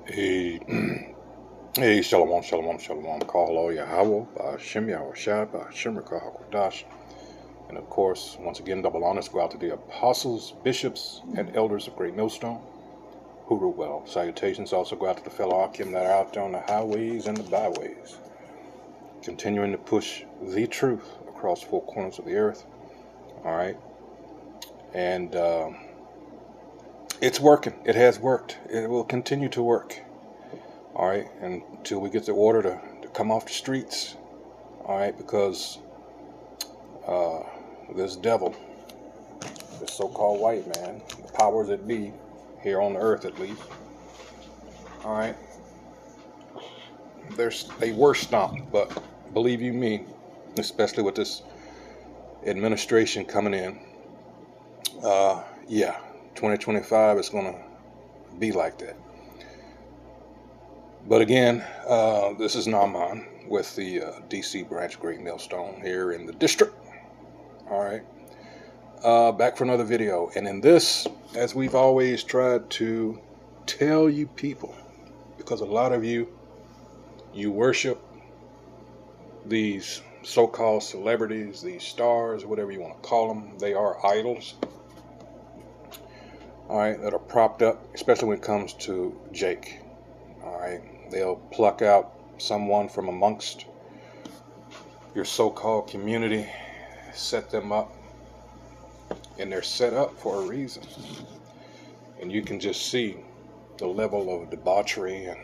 Hey, hey, shalom, shalom, shalom. Kahalo Yahweh, Ba'ashem Yahweh Shai, Ba'ashem Rakahakodash. And of course, once again, double honors go out to the apostles, bishops, and elders of Great Millstone. Hooroo well. Salutations also go out to the fellow Akim that are out there on the highways and the byways, continuing to push the truth across four corners of the earth. All right. And it's working. It has worked. It will continue to work. All right, until we get the order to come off the streets. All right, because this devil, this so-called white man, the powers that be, here on the earth at least, all right, they were stomped, but believe you me, especially with this administration coming in, yeah, 2025 is going to be like that. But again, this is Naaman with the DC branch Great Millstone here in the district. All right, back for another video. And in this, as we've always tried to tell you people, because a lot of you worship these so-called celebrities, these stars, whatever you want to call them. They are idols, all right, that are propped up, especially when it comes to Jake. All right, they'll pluck out someone from amongst your so-called community, set them up, and they're set up for a reason. And you can just see the level of debauchery and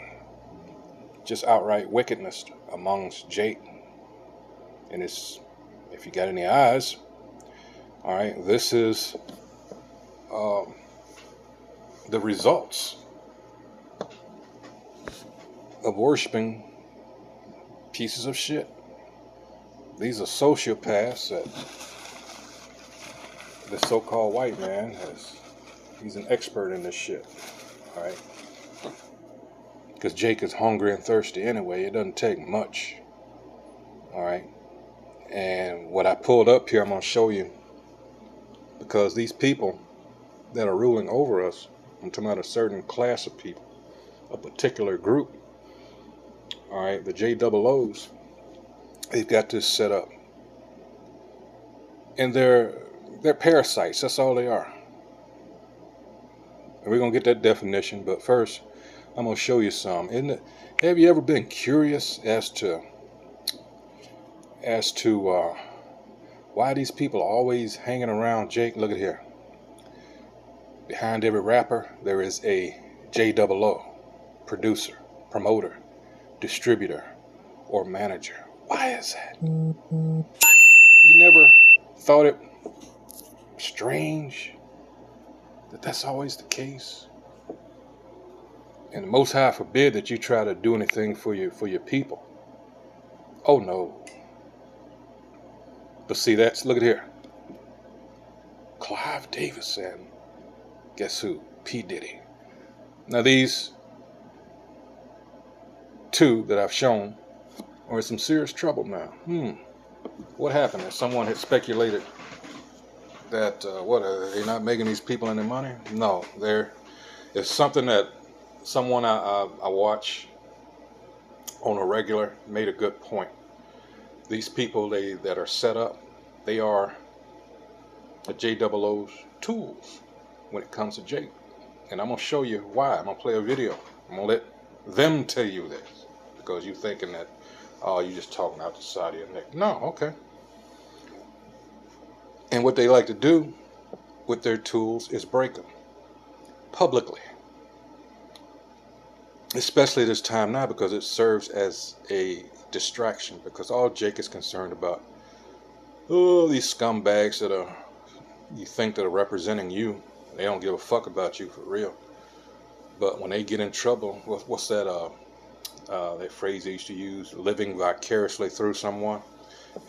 just outright wickedness amongst Jake. And it's, if you got any eyes, all right, this is the results of worshiping pieces of shit. These are sociopaths that the so-called white man he's an expert in this shit, all right? Because Jake is hungry and thirsty anyway. It doesn't take much, all right? And what I pulled up here, I'm going to show you, because these people that are ruling over us, I'm talking about a certain class of people, a particular group, all right, the JOOs, they've got this set up. And they're parasites, that's all they are. And we're going to get that definition, but first, I'm going to show you some. Have you ever been curious as to why these people are always hanging around Jake? Look at here. Behind every rapper, there is a JOO, producer, promoter, distributor, or manager. Why is that? You never thought it strange that that's always the case? And the Most High forbid that you try to do anything for your people. Oh no. But see, look at here. Clive Davis and guess who? P. Diddy. Now these two that I've shown are in some serious trouble now. What happened? Someone had speculated that, what, are they not making these people any money? No, it's something that someone I watch on a regular made a good point. These people that are set up, they are the JOO's tools when it comes to Jake. And I'm going to show you why. I'm going to play a video. I'm going to let them tell you this, because you're thinking that, oh, you're just talking out the side of your neck. No, okay. And what they like to do with their tools is break them publicly. Especially this time now, because it serves as a distraction. Because all Jake is concerned about, these scumbags you think that are representing you, they don't give a fuck about you for real. But when they get in trouble, what's that phrase they used to use, living vicariously through someone?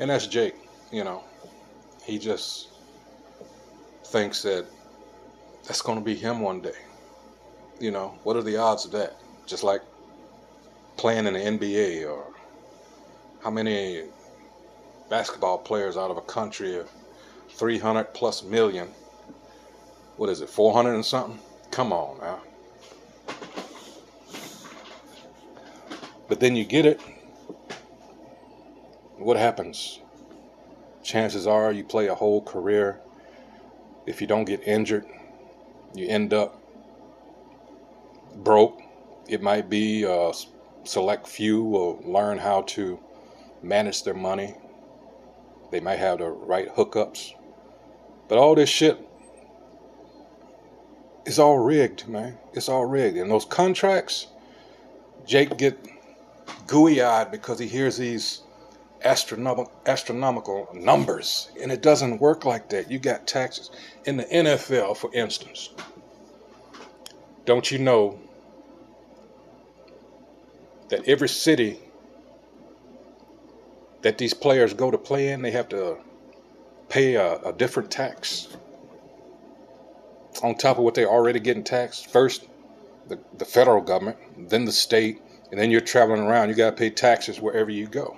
And that's Jake, He just thinks that that's going to be him one day. What are the odds of that? Just like playing in the NBA, or how many basketball players out of a country of 300 plus million, what is it, 400 and something? Come on now. But then you get it. What happens? Chances are you play a whole career. If you don't get injured, you end up broke. It might be a select few will learn how to manage their money. They might have the right hookups. But all this shit is all rigged, man. It's all rigged. And those contracts, Jake get gooey-eyed because he hears these astronomical numbers, and it doesn't work like that. You got taxes in the NFL, for instance. Don't you know that every city that these players go to play in, they have to pay a different tax on top of what they're already getting taxed? First the federal government, then the state, and then you're traveling around. You got to pay taxes wherever you go.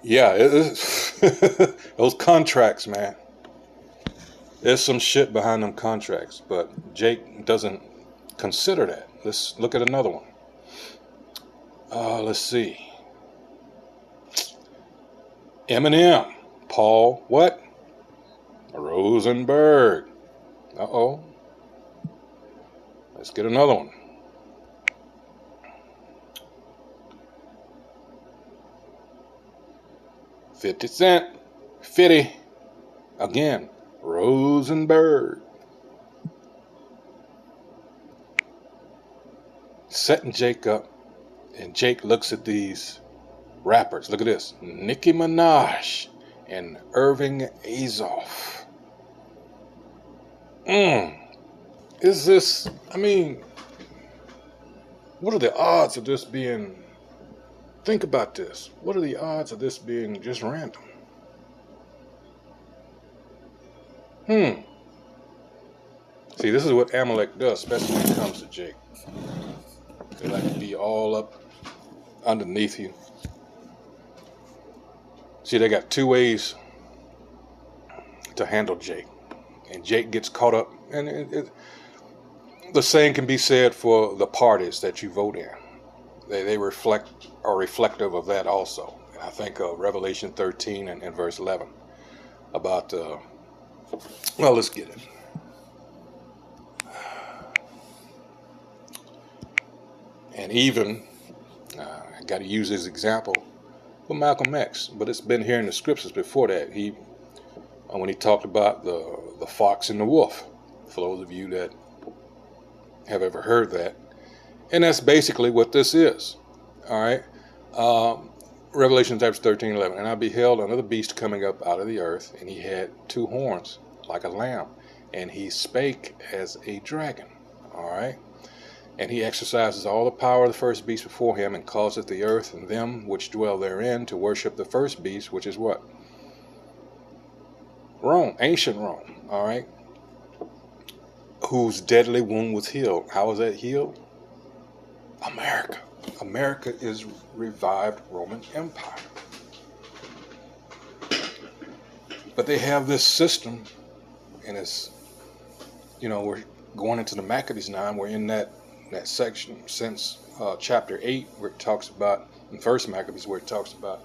Yeah, those contracts, man. There's some shit behind them contracts, but Jake doesn't consider that. Let's look at another one. Let's see. Eminem, Paul, what? Rosenberg. Uh-oh. Let's get another one. $50 Cent, 50. Again, Rosenberg. Setting Jake up, and Jake looks at these rappers. Look at this. Nicki Minaj and Irving Azoff. Is this, I mean, what are the odds of this being, think about this. What are the odds of this being just random? See, this is what Amalek does, especially when it comes to Jake. They like to be all up underneath you. See, they got two ways to handle Jake. And Jake gets caught up. And the same can be said for the parties that you vote in. They are reflective of that also. And I think Revelation 13 and verse 11 about, well, let's get it. And even, I got to use his example with Malcolm X, but it's been here in the scriptures before that. When he talked about the fox and the wolf, for those of you that have ever heard that. And that's basically what this is. All right. Revelation chapter 13, 11. And I beheld another beast coming up out of the earth, and he had two horns like a lamb, and he spake as a dragon. All right. And he exercises all the power of the first beast before him, and causeth the earth and them which dwell therein to worship the first beast, which is what? Rome, ancient Rome, all right? Whose deadly wound was healed. How was that healed? America. America is revived Roman Empire. But they have this system, and it's, we're going into the Maccabees now, and we're in that section since chapter 8, where it talks about, in First Maccabees, where it talks about,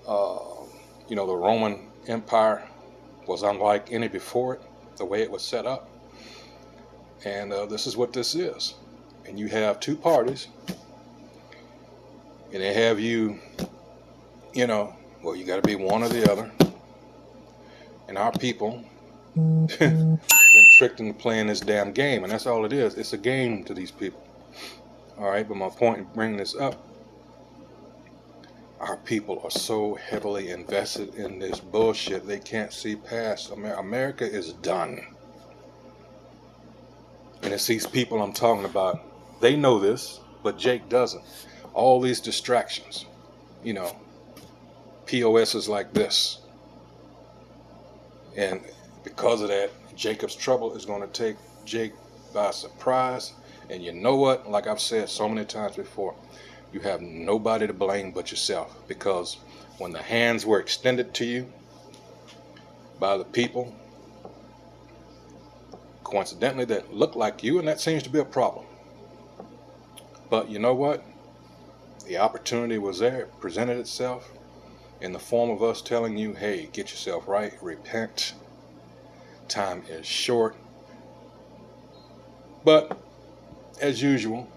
the Roman Empire was unlike any before it, the way it was set up. And this is what this is. And you have two parties, and they have you got to be one or the other. And our people been tricked into playing this damn game, and that's all it is. It's a game to these people. All right, but my point in bringing this up, our people are so heavily invested in this bullshit they can't see past. America is done. And it's these people I'm talking about. They know this, but Jake doesn't. All these distractions, POSs like this. And because of that, Jacob's trouble is going to take Jake by surprise. And you know what? Like I've said so many times before, you have nobody to blame but yourself. Because when the hands were extended to you by the people, coincidentally, that look like you, and that seems to be a problem. But you know what? The opportunity was there, it presented itself in the form of us telling you, hey, get yourself right, repent. Time is short. But as usual,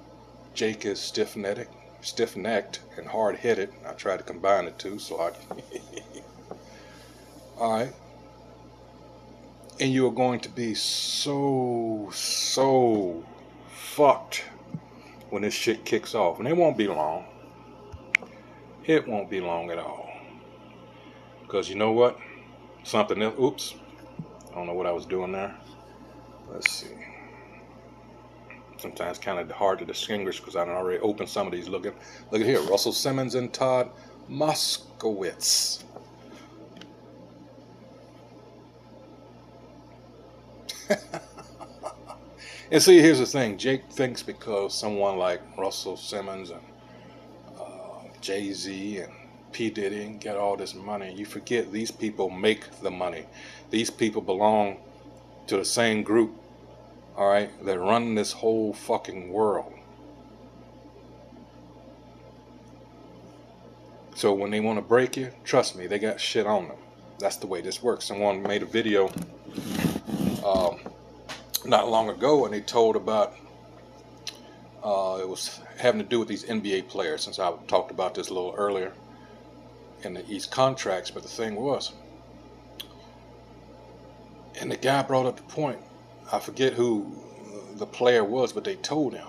Jake is stiff-necked, and hard-headed. I tried to combine the two, so I. All right. And you are going to be so fucked when this shit kicks off. And it won't be long. It won't be long at all. Because you know what? Something else. Oops. I don't know what I was doing there. Let's see. Sometimes kind of hard to distinguish because I already opened some of these. Look at here. Russell Simmons and Todd Moskowitz. And see, here's the thing. Jake thinks because someone like Russell Simmons and Jay-Z and P. Diddy get all this money, you forget these people make the money. These people belong to the same group, all right, that run this whole fucking world. So when they want to break you, trust me, they got shit on them. That's the way this works. Someone made a video not long ago, and they told about it was having to do with these NBA players, since I talked about this a little earlier in these contracts. But the thing was, and the guy brought up the point, I forget who the player was, but they told him,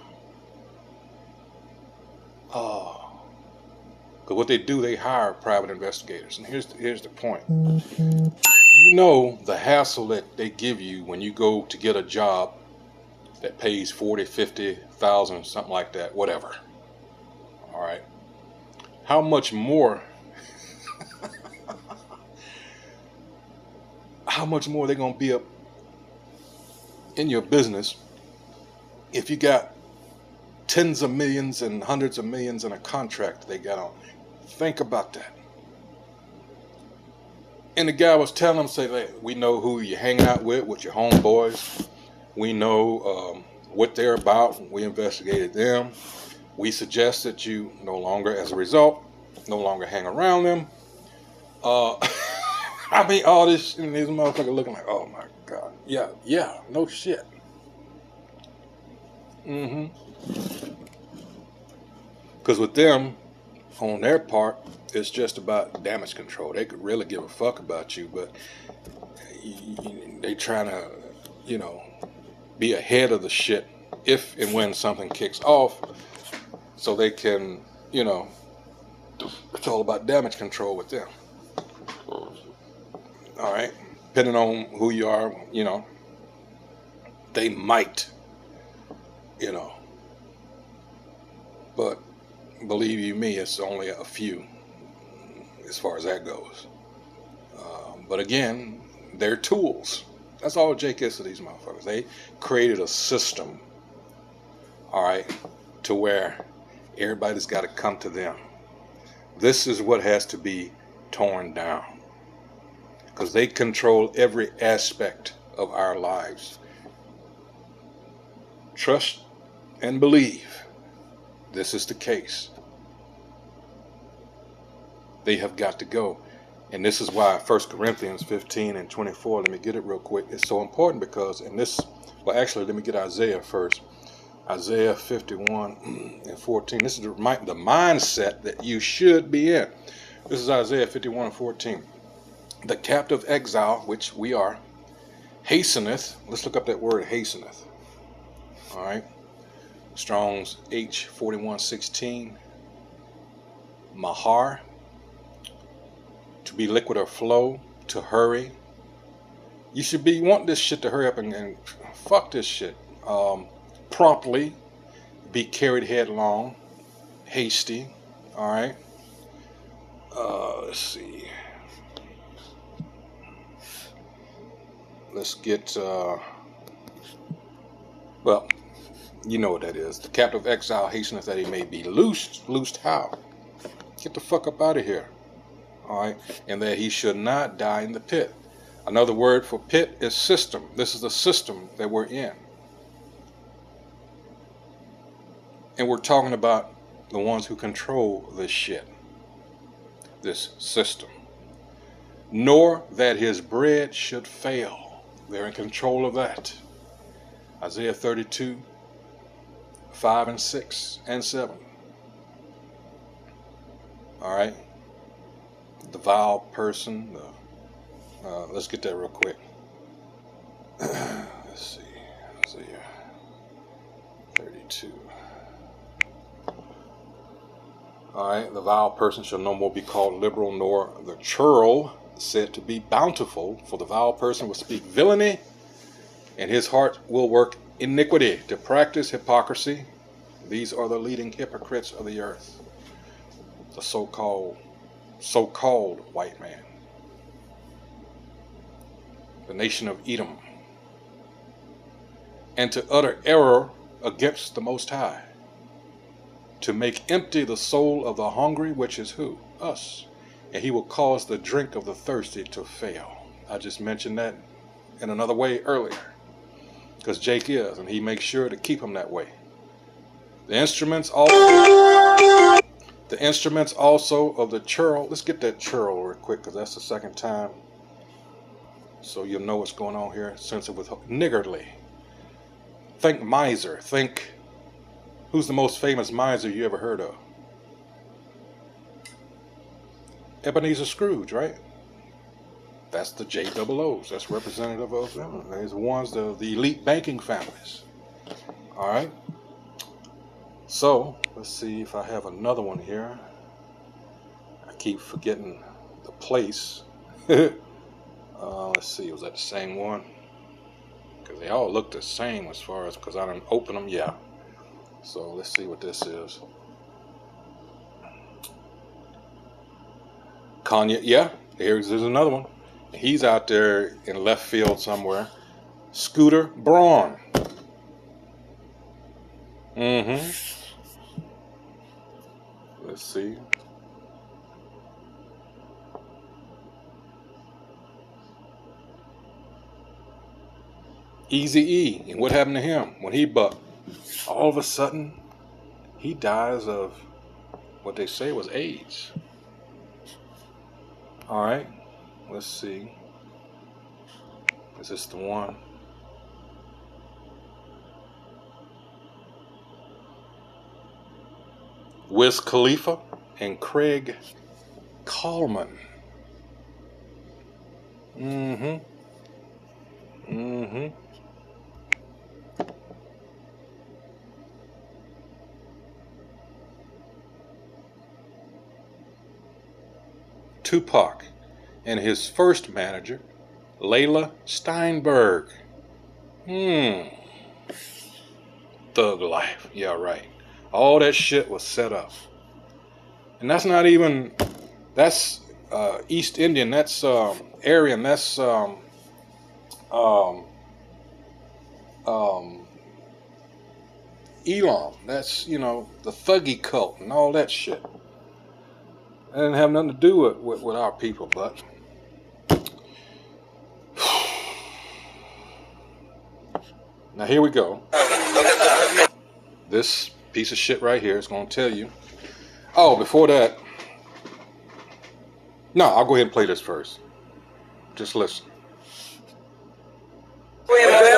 because what they do, they hire private investigators. And here's the point. You know the hassle that they give you when you go to get a job that pays 40, 50,000, something like that, whatever. All right. How much more? How much more they're gonna be up in your business if you got tens of millions and hundreds of millions in a contract they got on? Think about that. And the guy was telling them, say, hey, we know who you're hanging out with your homeboys. We know what they're about. We investigated them. We suggest that you no longer, as a result, no longer hang around them. I mean, all this, and these motherfuckers looking like, oh my God. Yeah, no shit. Because with them, on their part, it's just about damage control. They could really give a fuck about you, but they trying to, be ahead of the shit if and when something kicks off, so they can, it's all about damage control with them. All right, depending on who you are, they might, but believe you me, it's only a few as far as that goes. But again, they're tools. That's all Jake is to these motherfuckers. They created a system, all right, to where everybody's got to come to them. This is what has to be torn down, because they control every aspect of our lives. Trust and believe this is the case. They have got to go. And this is why 1 Corinthians 15 and 24, let me get it real quick. It's so important because actually, let me get Isaiah first. Isaiah 51 and 14. This is the mindset that you should be in. This is Isaiah 51 and 14. The captive exile, which we are, hasteneth. Let's look up that word, hasteneth. All right. Strong's H4116. Mahar. To be liquid or flow, to hurry. You should be wanting this shit to hurry up and fuck this shit. Promptly, be carried headlong, hasty. All right. Let's see. Let's get. Well, you know what that is. The captive exile hasteneth that he may be loosed. Loosed how? Get the fuck up out of here. All right, and that he should not die in the pit. Another word for pit is system. This is the system that we're in. And we're talking about the ones who control this shit, this system. Nor that his bread should fail. They're in control of that. Isaiah 32, 5 and 6 and 7. All right. The vile person. Let's get that real quick. Let's see. Isaiah 32. All right. The vile person shall no more be called liberal, nor the churl said to be bountiful. For the vile person will speak villainy, and his heart will work iniquity, to practice hypocrisy. These are the leading hypocrites of the earth. The so-called white man. The nation of Edom. And to utter error against the Most High. To make empty the soul of the hungry, which is who? Us. And he will cause the drink of the thirsty to fail. I just mentioned that in another way earlier. Because Jake is, and he makes sure to keep him that way. The instruments also of the churl. Let's get that churl real quick, because that's the second time. So you'll know what's going on here. Since it was niggardly. Think miser. Think, who's the most famous miser you ever heard of? Ebenezer Scrooge, right? That's the JOOs. That's representative of them. They're the ones, the elite banking families. All right. So, let's see if I have another one here. I keep forgetting the place. Let's see, was that the same one? Because they all look the same as far as, because I didn't open them. Yeah. So, let's see what this is. Kanye, yeah, there's another one. He's out there in left field somewhere. Scooter Braun. Let's see. Eazy-E. And what happened to him when he bucked? All of a sudden, he dies of what they say was AIDS. All right. Let's see. Is this the one? Wiz Khalifa and Craig Kallman. Tupac and his first manager, Layla Steinberg. Thug life. Yeah, right. All that shit was set up. And that's not even, that's East Indian, that's Aryan, that's Elam, that's, you know, the Thuggy cult and all that shit. That didn't have nothing to do with our people, but now here we go. This piece of shit right here is going to tell you. Oh, before that. No, I'll go ahead and play this first. Just listen. We will play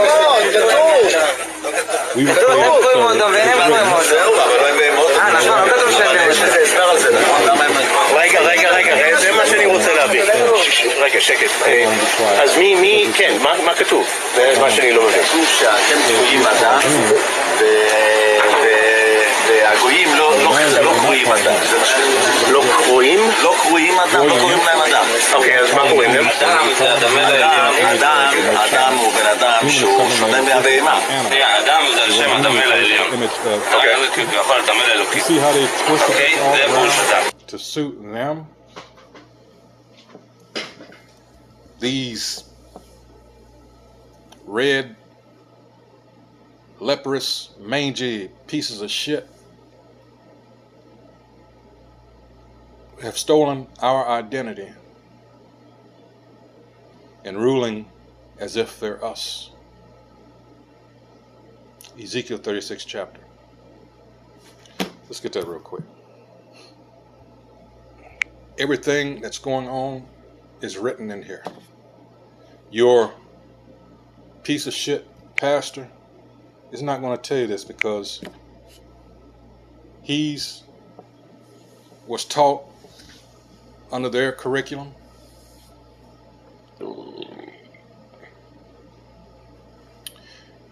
רגע, זה מה שאני רוצה להבין. רגע, שקט. אז מי, כן, מה כתוב? זה מה שאני לא מבין. כתוב שאתם קרואים אדם, והגויים לא קרואים אדם. לא קרואים? לא קרואים אדם, לא קוראים להם אדם. אוקיי, אז מה קוראים להם? אדם הוא בן אדם שהוא שונה מהבהמה. אדם זה על שם אדם אל העליון. אוקיי, זה כביכול אדם אל אלוקים. אוקיי, זה בול אדם. To suit them, these red, leprous, mangy pieces of shit have stolen our identity and ruling as if they're us. Ezekiel 36 chapter. Let's get that real quick. Everything that's going on is written in here. Your piece of shit pastor is not going to tell you this because he's was taught under their curriculum.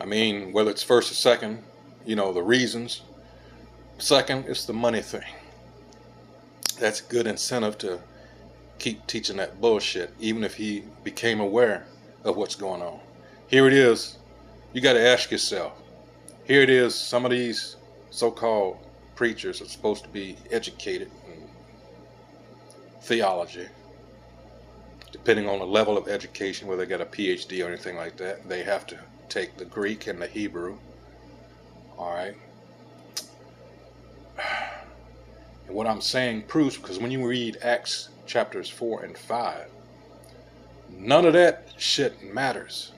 I mean, whether it's first or second, you know, the reasons. Second, it's the money thing. That's good incentive to keep teaching that bullshit, even if he became aware of what's going on. Here it is. You got to ask yourself. Here it is. Some of these so-called preachers are supposed to be educated in theology, depending on the level of education, whether they got a PhD or anything like that. They have to take the Greek and the Hebrew. All right. And what I'm saying proves, because when you read Acts chapters 4 and 5, none of that shit matters.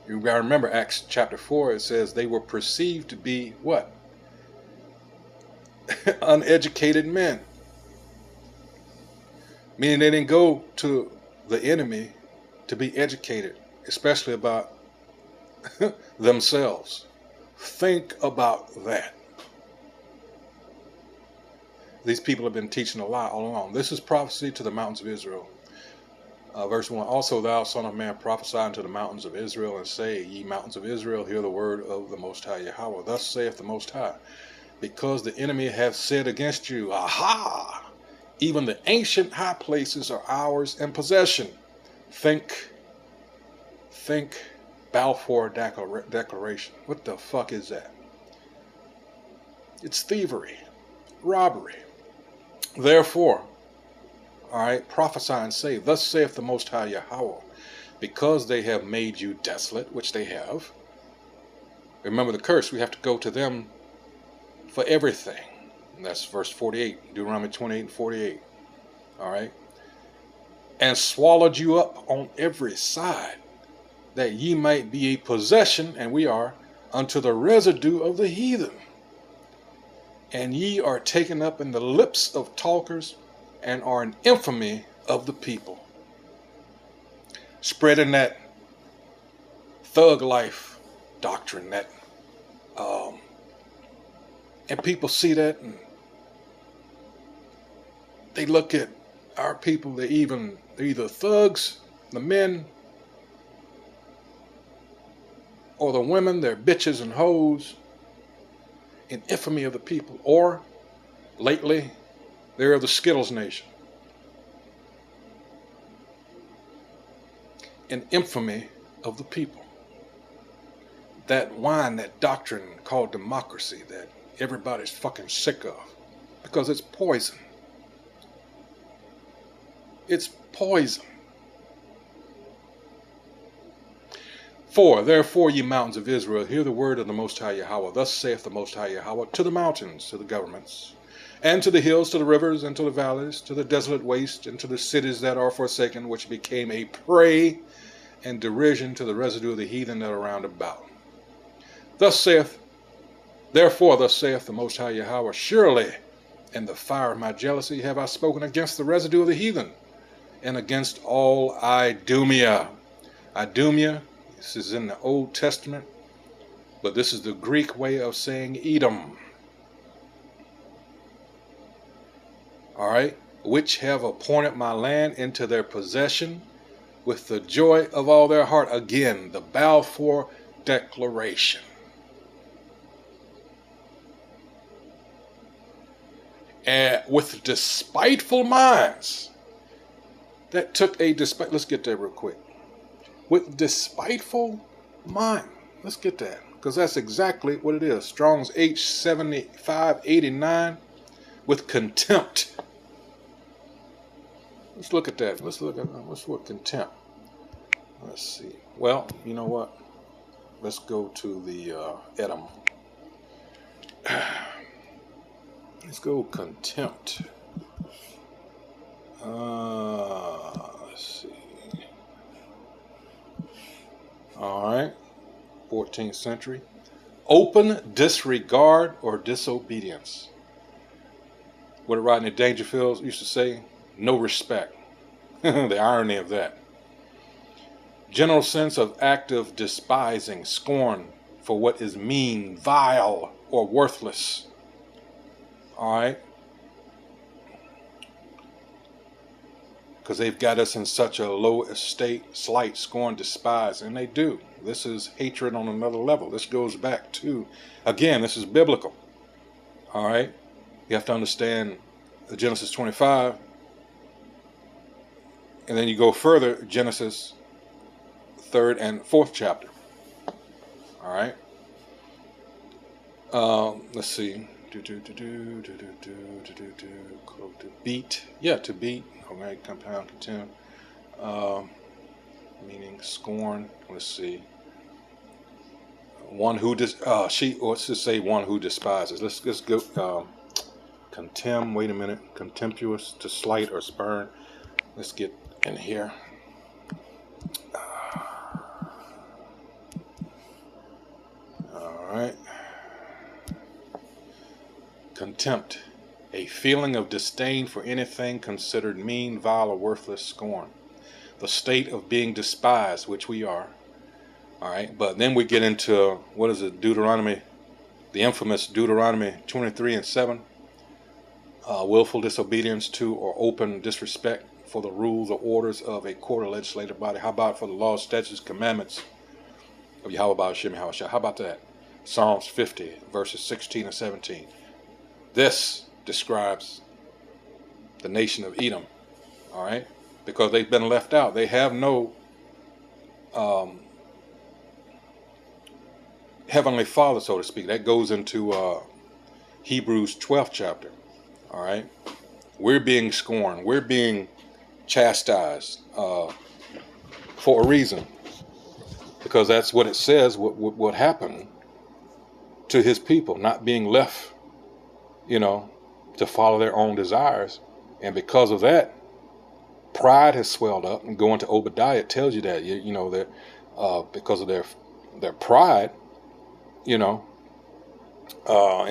You gotta remember Acts chapter 4, it says they were perceived to be what? Uneducated men. Meaning they didn't go to the enemy to be educated, especially about themselves. Think about that. These people have been teaching a lie all along. This is prophecy to the mountains of Israel. Verse 1, also thou, son of man, prophesy unto the mountains of Israel, and say, ye mountains of Israel, hear the word of the Most High Yahweh. Thus saith the Most High, because the enemy hath said against you, aha! Even the ancient high places are ours in possession. Think Balfour Declaration. What the fuck is that? It's thievery, robbery. Therefore, all right, prophesy and say, thus saith the Most High Yahweh, because they have made you desolate, which they have. Remember the curse, we have to go to them for everything. And that's verse 48, Deuteronomy 28 and 48. All right. And swallowed you up on every side, that ye might be a possession, and we are, unto the residue of the heathen. And ye are taken up in the lips of talkers, and are an infamy of the people. Spreading that thug life doctrine, that and people see that and they look at our people, they're either thugs, the men, or the women, they're bitches and hoes, in infamy of the people. Or lately, they're of the Skittles nation, in infamy of the people. That wine, that doctrine called democracy that everybody's fucking sick of, because it's poison. It's poison. 4, therefore, ye mountains of Israel, hear the word of the Most High Yahweh. Thus saith the Most High Yahweh to the mountains, to the governments, and to the hills, to the rivers, and to the valleys, to the desolate waste, and to the cities that are forsaken, which became a prey and derision to the residue of the heathen that are round about. Therefore, thus saith the Most High Yahweh, surely in the fire of my jealousy have I spoken against the residue of the heathen, and against all Idumea. Idumea, this is in the Old Testament, but this is the Greek way of saying Edom. All right, which have appointed my land into their possession with the joy of all their heart. Again, the Balfour Declaration. And with despiteful minds, that took a despite. Let's get there real quick. With despiteful mind. Let's get that, because that's exactly what it is. Strong's H7589. With contempt. Let's look at that. Let's what contempt. Let's see. Well, you know what? Let's go to the Edom. Let's go contempt. Let's see. All right. 14th century. Open disregard or disobedience. What did Rodney Dangerfield used to say? No respect. The irony of that. General sense of active despising, scorn for what is mean, vile, or worthless. All right? Because they've got us in such a low estate, slight, scorn, despise, and they do. This is hatred on another level. This goes back to, again, this is biblical. All right? You have to understand Genesis 25, and then you go further, Genesis 3rd and 4th chapter. All right? Let's see. Beat. Yeah, to beat. Okay, compound, contempt. Meaning scorn. Let's see. One who let's just say one who despises. Let's go. Contempt. Wait a minute. Contemptuous, to slight or spurn. Let's get in here. All right. Contempt. A feeling of disdain for anything considered mean, vile, or worthless. Scorn. The state of being despised, which we are. All right. But then we get into, what is it? Deuteronomy, the infamous Deuteronomy 23 and 7. Willful disobedience to or open disrespect for the rules or orders of a court or legislative body. How about for the laws, statutes, commandments of Yahweh Hashem Yahushua? How about that? Psalms 50, verses 16 and 17. This describes the nation of Edom, all right? Because they've been left out. They have no heavenly Father, so to speak. That goes into Hebrews 12th chapter, all right? We're being scorned. We're being chastised for a reason, because that's what it says what happened to his people, not being left, to follow their own desires. And because of that, pride has swelled up. And going to Obadiah, it tells you that, that because of their pride, and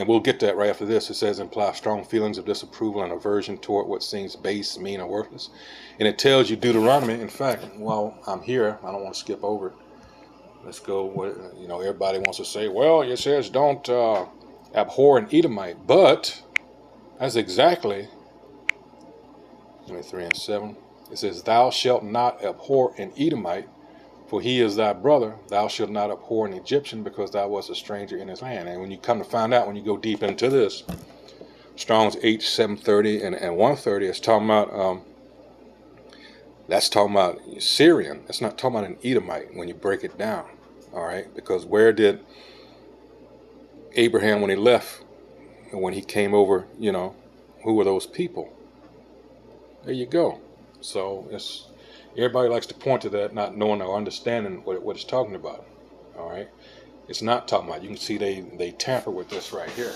we'll get to that right after this. It says, imply strong feelings of disapproval and aversion toward what seems base, mean, or worthless. And it tells you Deuteronomy. In fact, while I'm here, I don't want to skip over it. Let's go. Everybody wants to say, well, it says don't abhor an Edomite, but that's exactly 23 and 7. It says, thou shalt not abhor an Edomite, for he is thy brother. Thou shalt not abhor an Egyptian, because thou wast a stranger in his land. And when you come to find out, when you go deep into this, Strong's H 730 and 130, it's talking about that's talking about Syrian. It's not talking about an Edomite when you break it down. All right, because where did Abraham, when he left, when he came over, who were those people? There you go. So everybody likes to point to that, not knowing or understanding what it's talking about. All right, it's not talking about. You can see they tamper with this right here.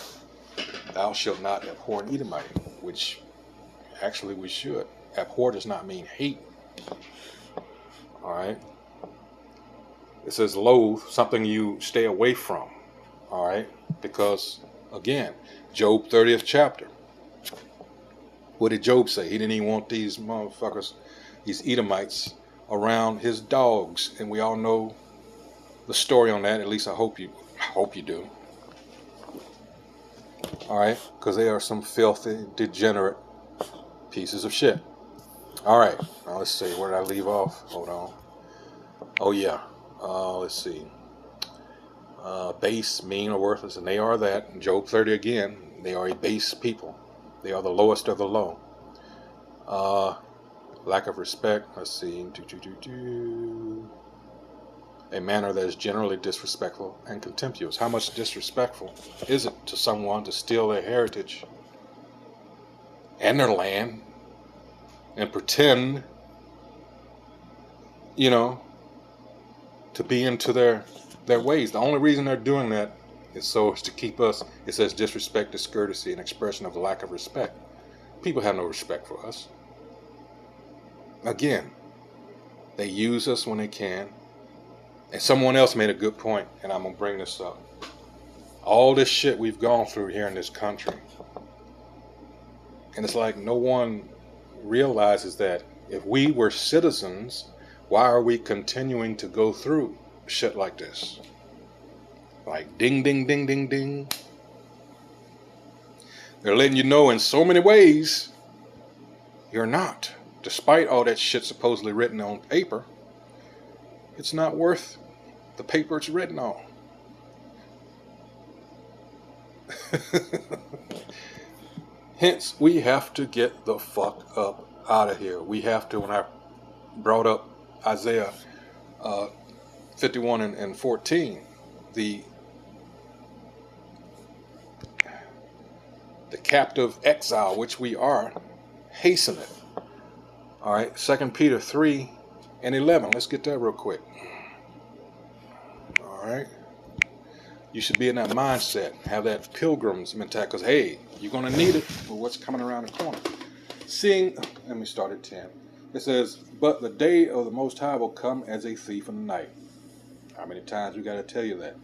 Thou shalt not abhor an Edomite, which actually we should. Abhor does not mean hate. All right. It says loathe, something you stay away from. All right, because again, Job 30th chapter. What did Job say? He didn't even want these motherfuckers, these Edomites, around his dogs, and we all know the story on that. At least I hope you do. All right, because they are some filthy, degenerate pieces of shit. All right, now let's see. Where did I leave off? Hold on. Oh yeah. Let's see. Base, mean, or worthless, and they are that. In Job 30 again, they are a base people. They are the lowest of the low. Lack of respect. Let's see. A manner that is generally disrespectful and contemptuous. How much disrespectful is it to someone to steal their heritage and their land and pretend, to be into their ways? The only reason they're doing that is so as to keep us. It says disrespect, discourtesy, an expression of lack of respect. People have no respect for us. Again, they use us when they can. And someone else made a good point, and I'm going to bring this up. All this shit we've gone through here in this country And it's like no one realizes that if we were citizens, why are we continuing to go through shit like this? Like ding, ding, ding, ding, ding. They're letting you know in so many ways you're not. Despite all that shit supposedly written on paper, it's not worth the paper it's written on. Hence, we have to get the fuck up out of here. We have to, when I brought up Isaiah 51 and 14, the captive exile, which we are, hasten it. All right, 2 Peter 3 and 11. Let's get that real quick. All right. You should be in that mindset, have that pilgrim's mentality, because, hey, you're going to need it for what's coming around the corner. Let me start at 10. It says, but the day of the Most High will come as a thief in the night. How many times we got to tell you that?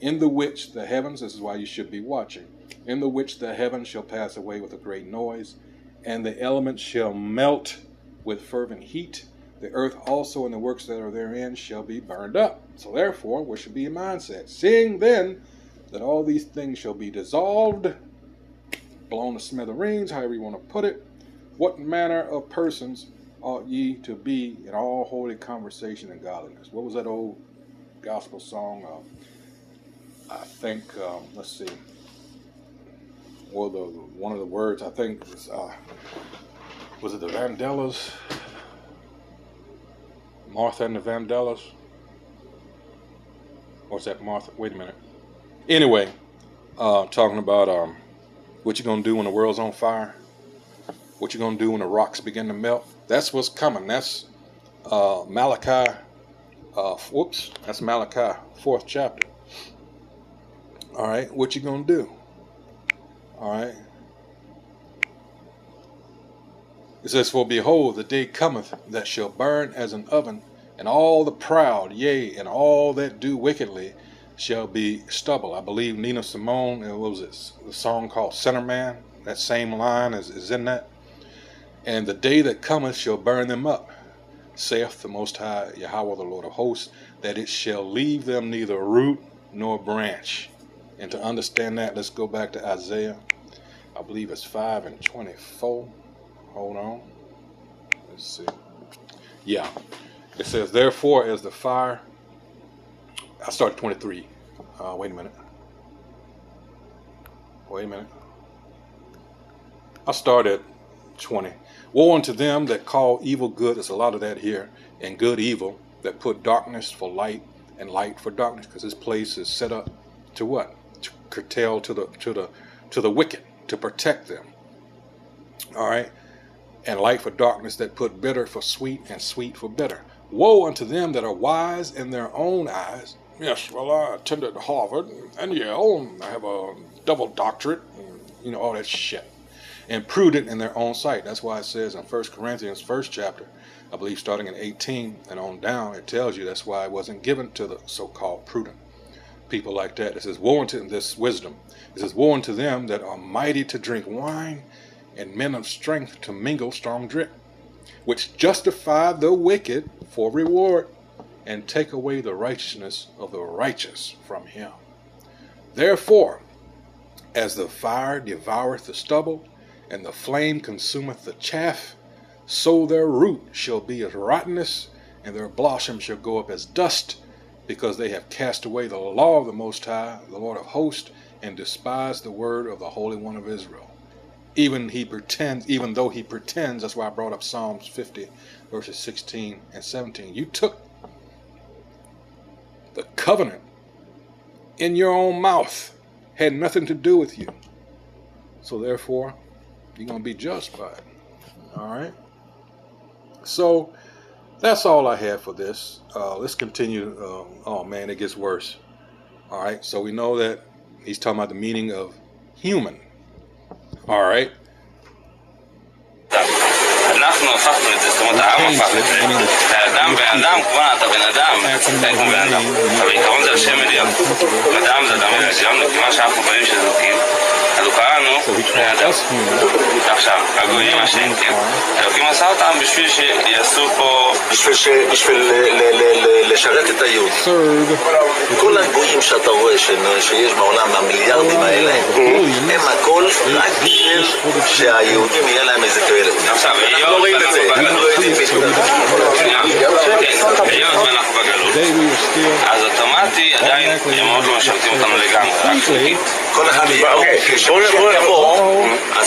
In the which the heavens, this is why you should be watching, in the which the heavens shall pass away with a great noise, and the elements shall melt with fervent heat. The earth also and the works that are therein shall be burned up. So therefore, what should be your mindset? Seeing then that all these things shall be dissolved, blown to smithereens, however you want to put it, what manner of persons ought ye to be in all holy conversation and godliness? What was that old gospel song? I think, let's see. Well, one of the words, I think, was it the Vandellas? Martha and the Vandellas? Or was that Martha? Wait a minute. Anyway, talking about what you're going to do when the world's on fire. What you're going to do when the rocks begin to melt. That's what's coming. That's Malachi. That's Malachi, 4th chapter. All right, what you going to do? All right. It says, for behold, the day cometh that shall burn as an oven, and all the proud, yea, and all that do wickedly shall be stubble. I believe Nina Simone, what was it, the song called Sinner Man? That same line is in that. And the day that cometh shall burn them up, saith the Most High Yahweh, the Lord of hosts, that it shall leave them neither root nor branch. And to understand that, let's go back to Isaiah. I believe it's 5 and 24. Hold on. Let's see. Yeah. It says, therefore, as the fire. I started 23. Wait a minute. I started 20. Woe unto them that call evil good. There's a lot of that here. And good evil. That put darkness for light and light for darkness. Because this place is set up to what? To curtail to the wicked. To protect them. All right. And light for darkness, that put bitter for sweet and sweet for bitter. Woe unto them that are wise in their own eyes. Yes, well, I attended Harvard and Yale. I have a double doctorate. And, all that shit. And prudent in their own sight. That's why it says in 1 Corinthians, 1st chapter, I believe starting in 18 and on down, it tells you that's why it wasn't given to the so-called prudent people like that. It says, woe unto this wisdom. It says, woe unto them that are mighty to drink wine, and men of strength to mingle strong drink, which justify the wicked for reward, and take away the righteousness of the righteous from him. Therefore, as the fire devoureth the stubble, and the flame consumeth the chaff, so their root shall be as rottenness, and their blossom shall go up as dust, because they have cast away the law of the Most High, the Lord of hosts, and despised the word of the Holy One of Israel. Even though he pretends, that's why I brought up Psalms 50, verses 16 and 17. You took the covenant in your own mouth, had nothing to do with you. So therefore, you're going to be judged by it. All right? So that's all I have for this. Let's continue. Oh man, it gets worse. All right, so we know that he's talking about the meaning of human. All right. אנחנו הפכנו את זה, זאת אומרת העם הפך את זה, האדם באדם, כמובן אתה בן אדם, אתה צריך להיות כמו בן אדם, אבל בעיקרון זה השם עליון, אדם זה אדם עליון, מכיוון שאנחנו בנים של אלוקים, אז הוא קרא לנו בני אדם. עכשיו, הגויים השם, כן? אלוקים עשה אותם בשביל שיעשו פה... בשביל לשרת את היהודים. כל הגויים שאתה רואה שיש בעולם, המיליארדים האלה, הם הכל רק בשביל שהיהודים יהיה להם איזה תועלת. עכשיו, אנחנו לא רואים את זה, אנחנו לא יודעים בדיוק. היות ואנחנו בגלות, אז אוטומטי עדיין הם מאוד לא משרתים אותנו לגמרי. כל אחד יבוא.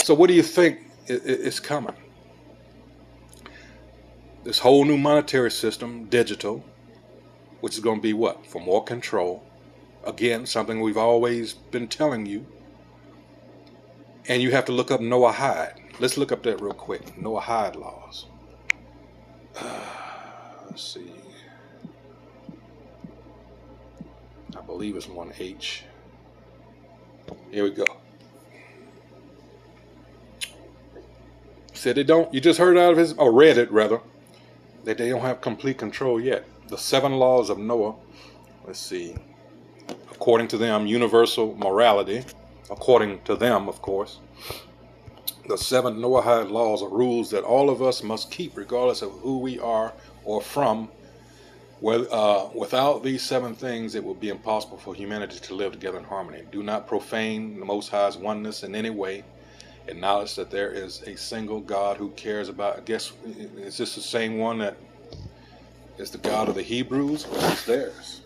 So what do you think is coming? This whole new monetary system, digital, which is going to be what? For more control. Again, something we've always been telling you. And you have to look up Noah Hyde. Let's look up that real quick. Noah Hyde laws. Let's see. I believe it's 1H. Here we go. Said they don't, you just heard out of his, or read it rather, that they don't have complete control yet. The 7 laws of Noah, let's see, according to them, universal morality, according to them, of course. The 7 Noahide laws are rules that all of us must keep, regardless of who we are or from. Without these 7 things, it will be impossible for humanity to live together in harmony. Do not profane the Most High's oneness in any way. Acknowledge that there is a single God who cares about, I guess, is this the same one that is the God of the Hebrews? Or is theirs?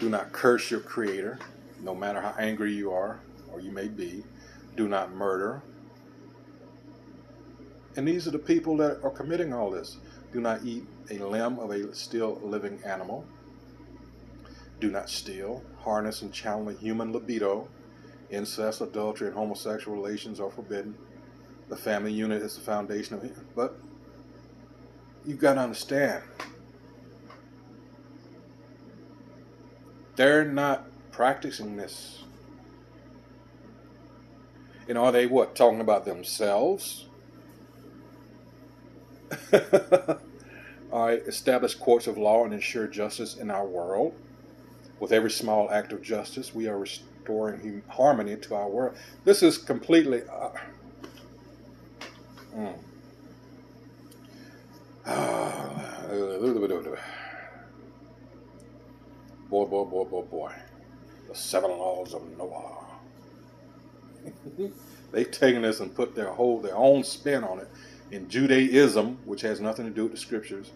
Do not curse your Creator, no matter how angry you are, or you may be. Do not murder. And these are the people that are committing all this. Do not eat a limb of a still living animal. Do not steal, harness, and channel the human libido. Incest, adultery, and homosexual relations are forbidden. The family unit is the foundation of it. But you've got to understand, they're not practicing this. And are they what? Talking about themselves? All right, establish courts of law and ensure justice in our world. With every small act of justice, we are restoring harmony to our world. This is completely... Boy. The 7 laws of Noah. They've taken this and put their own spin on it. In Judaism, which has nothing to do with the scriptures,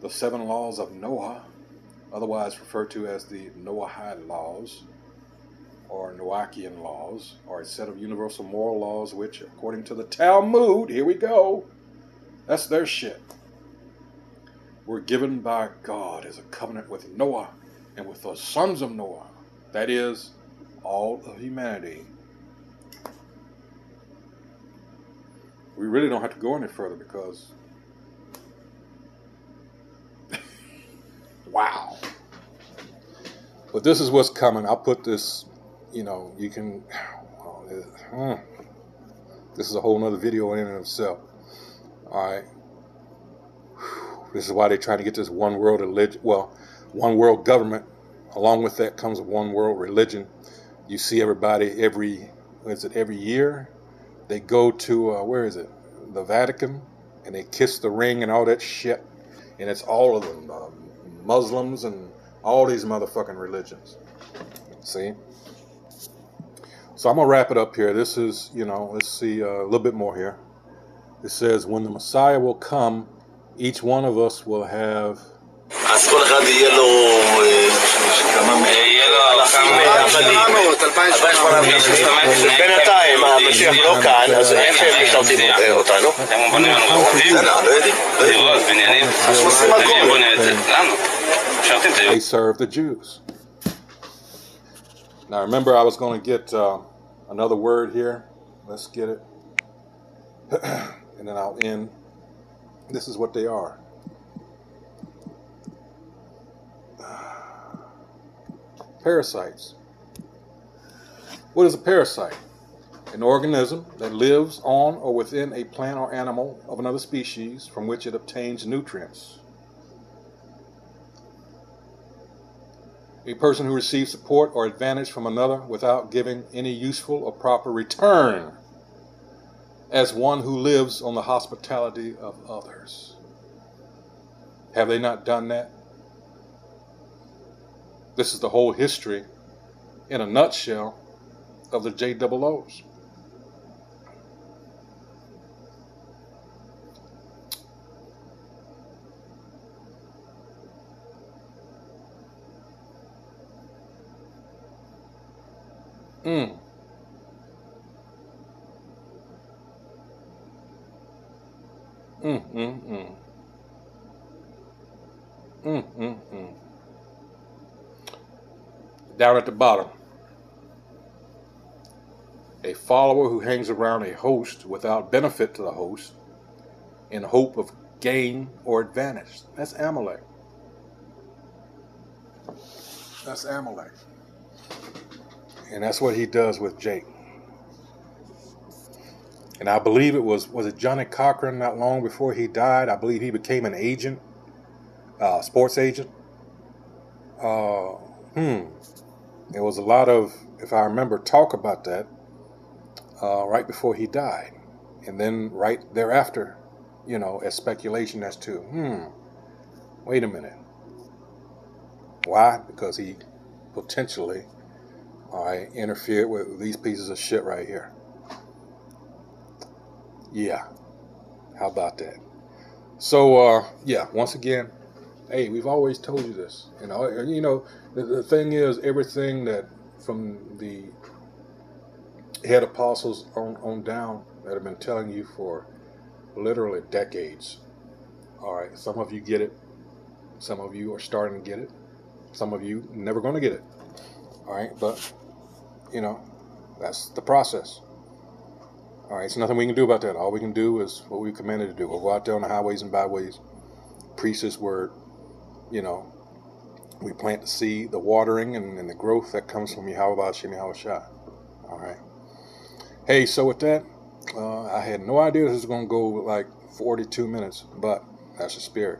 the 7 laws of Noah, otherwise referred to as the Noahide laws, or Noachian laws, are a set of universal moral laws which, according to the Talmud, here we go, that's their shit, were given by God as a covenant with Noah and with the sons of Noah, that is, all of humanity. We really don't have to go any further because, wow. But this is what's coming. I'll put this, you can, this is a whole nother video in and of itself. All right. This is why they're trying to get this one world religion, one world government. Along with that comes a one world religion. You see everybody every year? They go to, the Vatican, and they kiss the ring and all that shit. And it's all of them, Muslims and all these motherfucking religions. See? So I'm going to wrap it up here. This is, let's see a little bit more here. It says, when the Messiah will come, each one of us will have... אז כל אחד יהיה לו בינתיים המשיח לא כאן, אז איך הם משרתים אותנו? הם בונים לנו דירות, בניינים, הם בונים את זה לנו, משרתים את היהודים. They serve the Jews. Now remember, I was going to get another word here. Let's get it. And then I'll end. This is what they are. Parasites. What is a parasite? An organism that lives on or within a plant or animal of another species from which it obtains nutrients. A person who receives support or advantage from another without giving any useful or proper return. as one who lives on the hospitality of others. Have they not done that? This is the whole history, in a nutshell, of the JOOs. Mm. Down at the bottom, a follower who hangs around a host without benefit to the host in hope of gain or advantage. That's Amalek. That's Amalek. And that's what he does with Jake. And I believe it was it Johnny Cochran not long before he died? I believe he became an agent, sports agent. There was a lot of, if I remember, talk about that right before he died. And then right thereafter, as speculation as to, wait a minute. Why? Because he potentially interfered with these pieces of shit right here. Yeah. How about that? So, once again, hey, we've always told you this. The thing is, everything that from the head apostles on down that have been telling you for literally decades. All right, some of you get it. Some of you are starting to get it. Some of you never going to get it. All right, but, that's the process. All right, so nothing we can do about that. All we can do is what we're commanded to do. We'll go out there on the highways and byways, preach His word. We plant the seed, the watering, and the growth that comes from Yahweh Hashem Yahweh Shai. All right. Hey, so with that, I had no idea this was going to go like 42 minutes, but that's the spirit.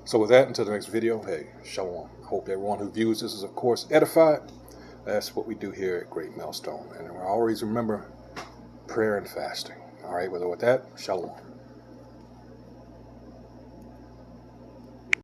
So with that, until the next video, hey, shalom. Hope everyone who views this is, of course, edified. That's what we do here at Great Millstone. And always remember prayer and fasting. All right, with that, shalom.